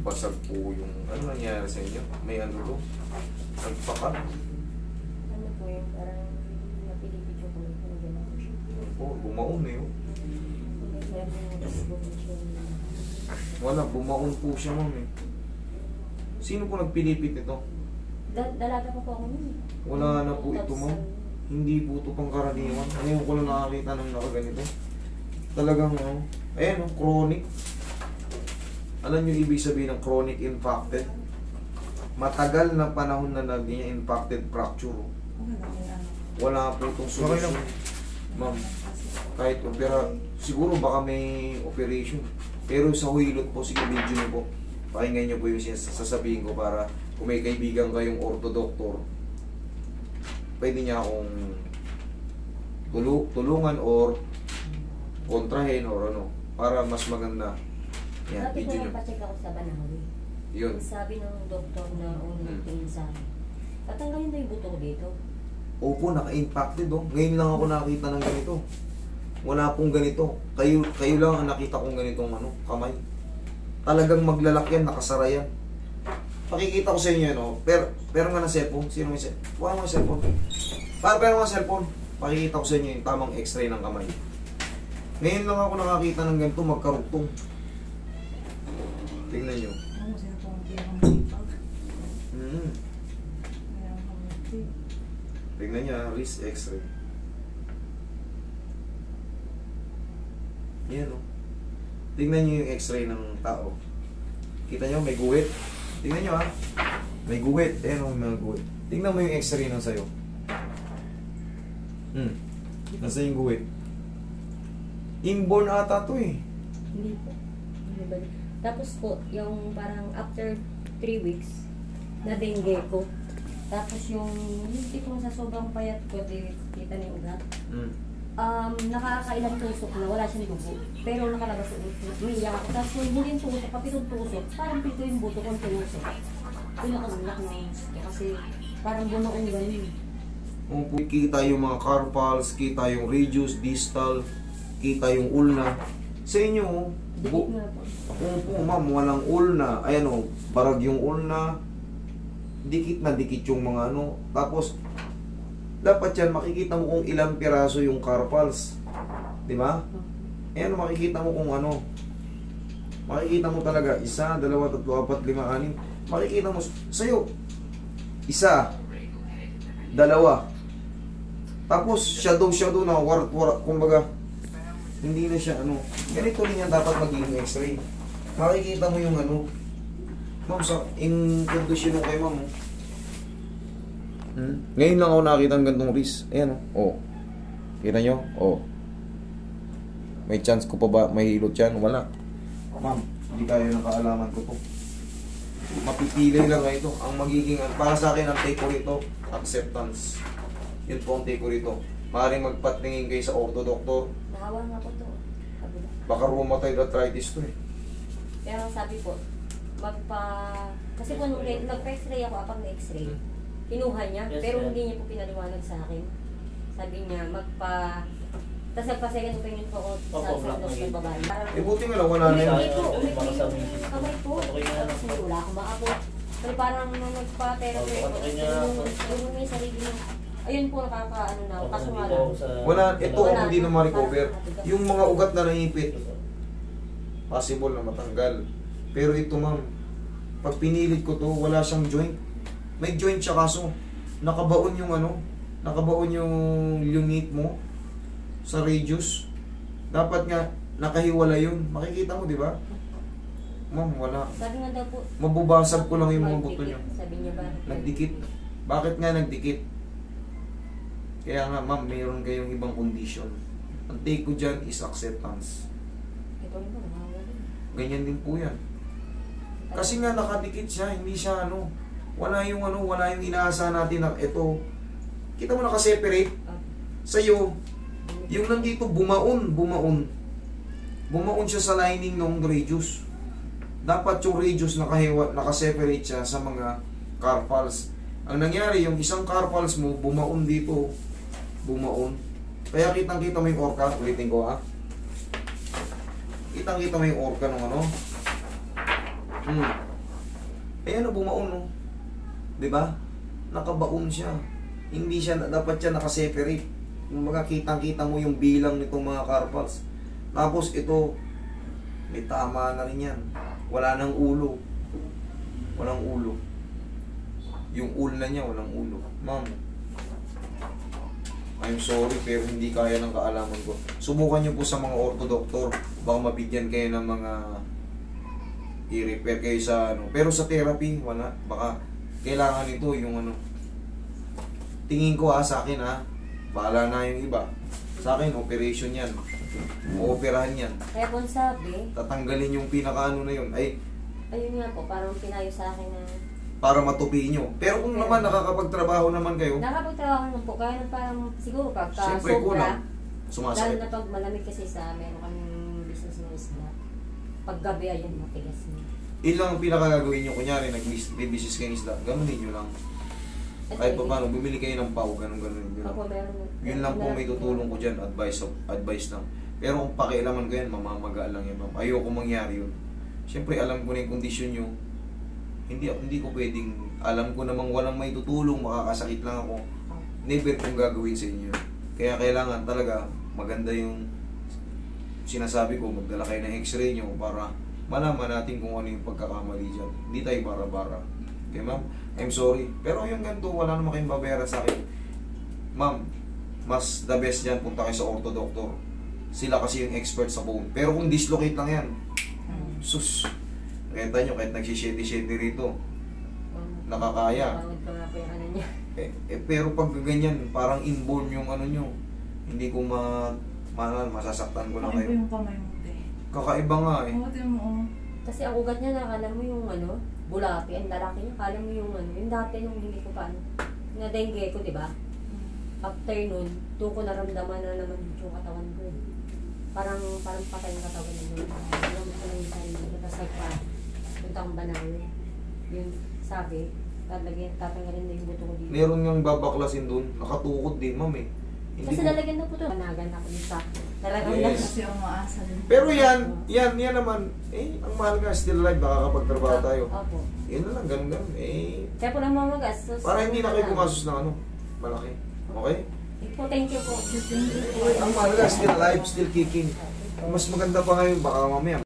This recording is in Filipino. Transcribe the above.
Basag po yung, ano nangyari sa inyo? May ano to? Nagpakat? Ano po yung parang napilipit yung kulay ko. Nagano ko siya. Oo, bumaon eh. Oh. Meron yung nagbubunin siya. Wala, bumaon po siya ma'am eh. Sino po nagpilipit ito? Dalaga pa po ako nun. Wala na po ito ma'am. Hindi po ito pangkaraniwan. Ngayon ko lang nakakita ng nakaganito. Talagang ano, ayan oh, chronic. Alam niyo ibig sabihin ng chronic impacted? Matagal na panahon na niya impacted fracture. Wala po itong solusyon. Ma'am, kahit opera, siguro baka may operation. Pero sa hilot po, sige video niyo po. Pakinggan niyo po yung sasabihin ko para kung may kaibigan kayong ortodoktor, pwede niya akong tulungan or kontrahin or ano, para mas maganda. Yan, Dati ko video niyo. nagpa-check ako sa Banahawi. Yun. Sabi ng doktor na unang tingin sa akin, tatanggalin daw yung buto ko dito. Opo, naka-impacted oh. Ngayon lang ako nakita ng ganito. Wala pong ganito. Kayo lang ang nakita kong ganitong ano, kamay. Talagang maglalak yan, nakasara yan. Pakikita ko sa inyo, no? Pero nga na cellphone. Sino may cellphone? Wala mo cellphone. Pero nga cellphone. Pakikita ko sa inyo yung tamang x-ray ng kamay. Ngayon lang ako nakakita ng ganito, magkarugtong. Tingnan nyo. Tingnan niya, wrist x-ray. Yan o. Tingnan niyo yung x-ray ng tao. Kita niyo, may guhit. Tingnan niyo ha. May guhit. Ayan o, may guhit. Tingnan mo yung x-ray ng sayo. Nasa yung guhit. Inborn ata to eh. Hindi po. Hindi ba? Tapos po, yung parang after 3 weeks, na dengue ko. Tapos yung, hindi ko sa sobrang payat ko, kita niyo ugat. Nakakailang tusok na, wala siyang dugo. Pero nakalabas yung usok. Umiiyak ako. Tapos yung huling tusok, kapitong tusok, parang pito yung buto kong tinusok. Pinakaulak na yun. Kasi parang bunoong ganun. Kita yung mga carpals, kita yung radius, distal, kita yung ulna. Sa inyo, Dikit nga po. po ma'am, walang ulna. Ayan o, barag yung ulna. Dikit na dikit yung mga ano. Tapos, dapat yan, makikita mo kung ilang piraso yung carpals. Di ba? Ayan, makikita mo kung ano. Makikita mo talaga, 1, 2, 3, 4, 5, 6. Makikita mo, sa'yo, 1, 2. Tapos, shadow na, kumbaga, hindi na siya, ano. Ganito rin yan dapat magiging x-ray. Makikita mo yung ano. Ma'am, in condition mo kayo, ma'am. Ngayon lang ako nakakita ng gantong wrist. Ayan o. Oh. Kita nyo? Oh. May chance ko pa ba may hilot yan? Wala. Ma'am, hindi kayo ng kaalaman ko to. Mapipili lang nga ito. Ang magiging, para sa akin, ang take ko rito, acceptance. Yun po ang take ko rito. Maaaring magpatingin kayo sa ortodoktor. Nahawa nga po to. Baka rheumatoid arthritis to eh. Pero sabi po, kasi po nung nag-x-ray ako, apang na-x-ray, kinuha niya, pero hindi niya po pinaliwanag sa akin. Sabi niya, tapos nagpa-second opinion po ako sa doktor babae. Buti nga lang, wala na yun. Hindi po, umitin yung kamay po. Tapos wala akong maabot. Pero parang nung nagpa-therapy ako, yung may sarili ng, ayun po nakakaano na, kaso nga lang. Wala, ito ang hindi na ma-recover. Yung mga ugat na naipit, possible na matanggal. Pero ito ma'am, pag pinilit ko to, wala siyang joint. May joint siya kaso nakabaon yung ano, nakabaon yung lunate mo sa radius. Dapat nga nakahiwala yun. Makikita mo, di ba? Ma'am, wala. Sabi nga daw po, mabubasag ko lang yung mga buto niyo. Sabi niya ba? Nagdikit. Bakit nga nagdikit? Kaya nga ma'am, mayroon kayong ibang condition. Ang take ko dyan is acceptance. Ito rin po, nakawala. Ganyan din po yan. Kasi nga nakadikit siya, hindi siya ano, wala yung inaasahan natin na ito. Kita mo nakaseparate. Sa'yo, yung nandito bumaon. Bumaon siya sa lining ng radius. Dapat yung radius nakaseparate siya sa mga carpals. Ang nangyari, yung isang carpals mo, bumaon dito. Bumaon. Kaya kitang-kita mo yung orca. Ulitin ko ha. Kitang-kita mo yung orca ng ano. Eh ano, bumaon, no? Diba? Nakabaon siya. Hindi siya, dapat siya nakaseparate. Mga kitang-kita mo yung bilang nitong mga carpals. Tapos ito, may tama na rin yan. Wala nang ulo. Walang ulo. Yung ulna niya, walang ulo. Ma'am, I'm sorry pero hindi kaya ng kaalaman ko. Subukan niyo po sa mga ortodoktor. Baka mabigyan kayo ng mga i-repair kayo sa ano. Pero sa therapy, wala. Baka kailangan ito yung ano. Tingin ko sa akin bahala na yung iba. Sa akin, operation yan. Ooperahan yan. Kaya po sabi, Tatanggalin yung pinakaano na yun. Ay, ayun nga po, parang pinayo sa akin na para matupi nyo. Pero kung naman nakakapagtrabaho naman kayo, nakapagtrabaho naman po, kaya parang siguro pagka siyempre sobra, kulang. lalo Sumasakit. na pag malamig kasi sa meron kaming business na isda, pag gabi ayun matigas na. Yun lang ang pinakagagawin nyo. Kunyari, nag-business kayo ng isda, ganunin nyo lang. Kahit pa paano, bumili kayo ng pau, ganun. Ako meron. Yun lang po may tutulong ko dyan, advice lang. Pero kung pakialaman ko yan, mamamaga lang yan, ma'am. Ayoko mangyari yun. Siyempre, alam ko na yung kondisyon nyo. Hindi ko pwedeng, alam ko namang walang may tutulong, makakasakit lang ako. Never kong gagawin sa inyo. Kaya kailangan talaga, maganda yung sinasabi ko, magdala kayo ng x-ray nyo para malaman natin kung ano yung pagkakamali dyan. Hindi tayo bara-bara. Okay, ma'am? I'm sorry. Pero yung ganito, wala naman kayong babayaran sa akin. Ma'am, mas the best dyan, punta kayo sa orthodoctor. Sila kasi yung expert sa bone. Pero kung dislocate lang yan, sus, nakita nyo, kahit nagsisheti-sheti rito, nakakaya. Pangod pa nga po yung ano niya. Pero pag ganyan, parang inborn yung ano nyo. Hindi ko masasaktan ko lang Kakaiba kayo. yung kamay mo, te. Kakaiba nga eh. Oo, te mo. Kasi ang ugat niya, nakala mo yung ano, bulati, ang lalaki niya, kala mo yung ano, yung dati nung hindi ko pa ano, na dengue ko, di ba? After nun, doon ko naramdaman na naman yung katawan ko. Parang patay yung katawan niya. Alam mo ko lang yung sarili. Tapos punta akong banal. Yun, sabi, tatanggalin na yung buto ko dito. Meron ngang babaklasin dun. Nakatukot din, ma'am eh. Hindi Kasi ko- lalagyan na po ito. Panagan ako dito sa nararamdaman. Yes. Kasi umaasa din. Pero yan naman, ang mahal nga, still alive, nakakapagtrabaho tayo. Opo. Yan na lang, ganun. Kaya po lang mamagas. So, Para hindi na kayo gumasos ng ano, malaki. Okay? Po, thank you po. Ang mahal nga, still alive, still kicking. Mas maganda pa ngayon, baka mamaya.